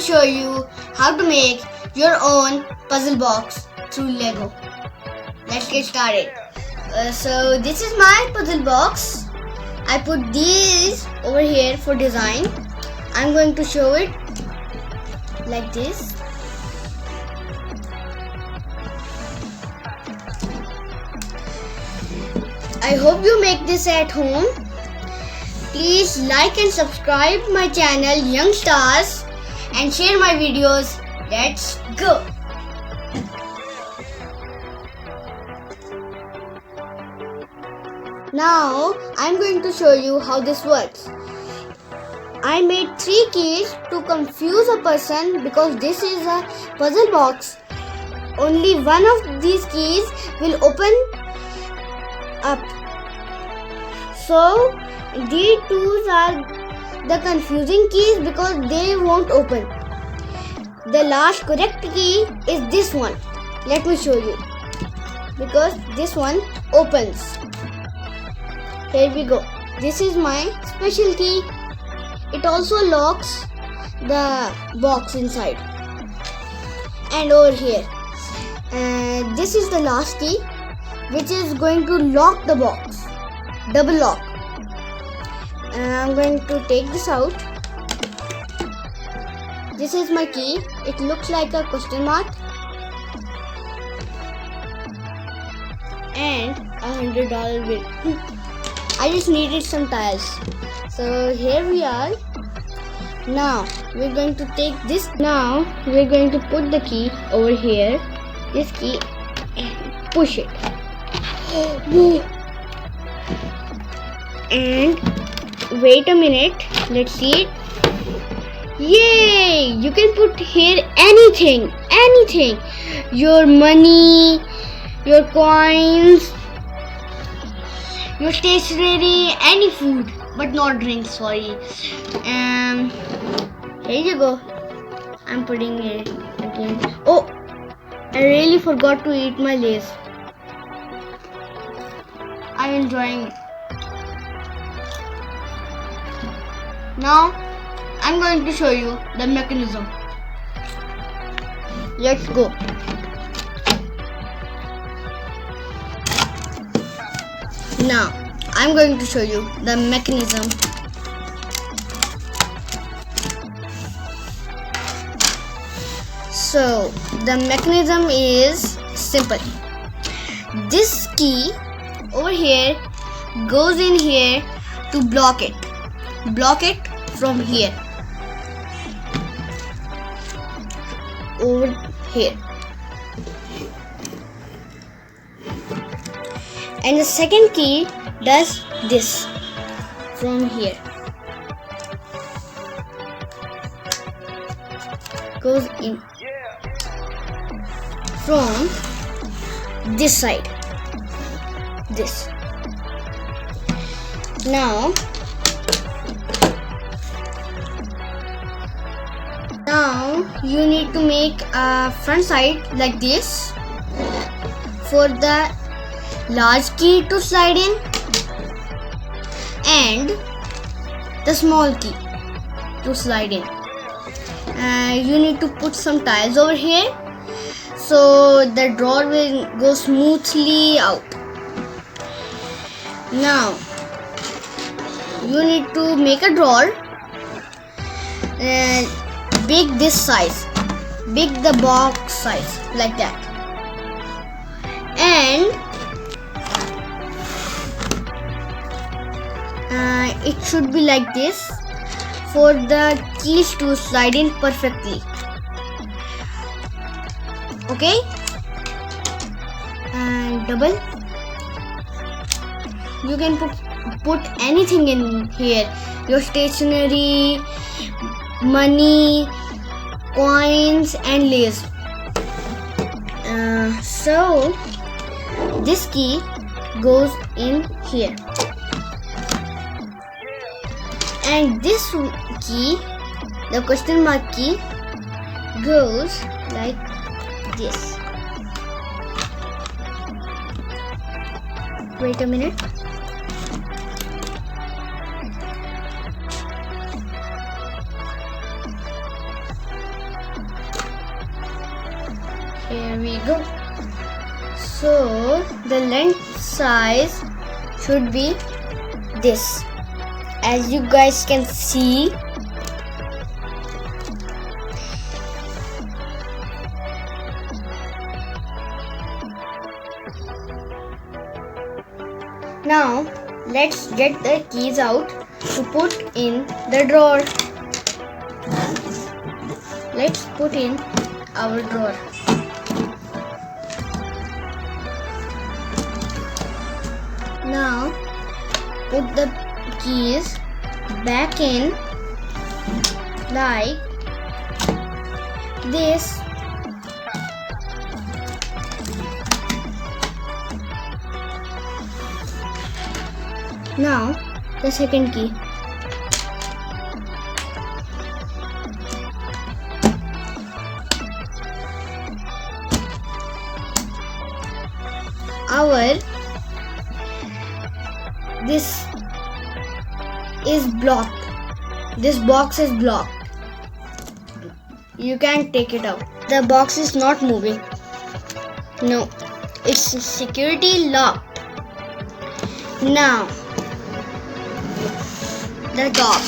show you how to make your own puzzle box through Lego. Let's get started. So this is my puzzle box. I put these over here for design. I'm going to show it like this. I hope you make this at home. Please like and subscribe my channel Young Stars and share my videos. Let's go. Now I'm going to show you how this works. I made 3 keys to confuse a person because this is a puzzle box. Only one of these keys will open up. So these two are the confusing keys because they won't open. The last correct key is this one. Let me show you. Because this one opens. Here we go. This is my special key. It also locks the box inside. And over here. This is the last key, which is going to lock the box. Double lock. I'm going to take this out. This is my key. It looks like a question mark. And $100 bill. I just needed some tiles. So here we are. Now we're going to take this. Now we're going to put the key over here. This key and push it. And wait a minute. Let's see it. Yay! You can put here anything. Anything. Your money, your coins, your stationery, any food, but not drinks, sorry. Here you go. I'm putting it again. Oh, I really forgot to eat my Lay's. I'm enjoying it. Now, I'm going to show you the mechanism. Let's go. Now, I'm going to show you the mechanism. So, the mechanism is simple. This key over here goes in here to block it. Block it from here. Over here. And the second key does this from here. Goes in from this side. This. Now you need to make a front side like this for the large key to slide in and the small key to slide in. You need to put some tiles over here so the drawer will go smoothly out. Now you need to make a drawer big this size, big the box size like that, and it should be like this for the keys to slide in perfectly. Okay, and double. You can put anything in here, your stationery, money, coins and Lay's. So this key goes in here. And this key, the question mark key, goes like this. Wait a minute. the length size should be this. As you guys can see, now let's get the keys out to put in the drawer. Let's put in our drawer. Now put the keys back in like this. Now the second key. This is blocked. This box is blocked. You can't take it out. The box is not moving. No, it's security locked. Now the top.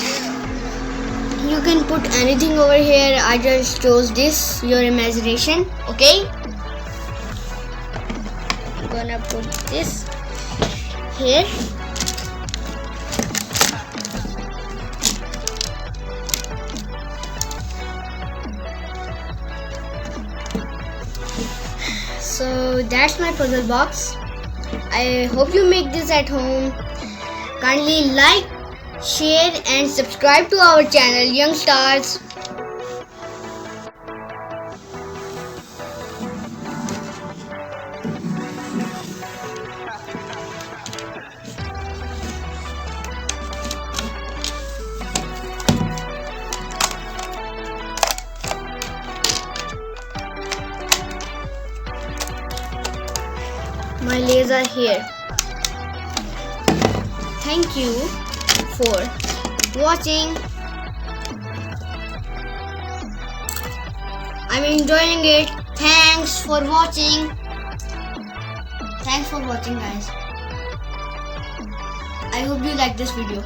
You can put anything over here. I just chose this. Your imagination. Okay. I'm gonna put this here. So that's my puzzle box. I hope you make this at home. Kindly like, share and subscribe to our channel Young Stars. My laser here. Thank you for watching. I'm enjoying it. Thanks for watching. Thanks for watching, guys. I hope you like this video.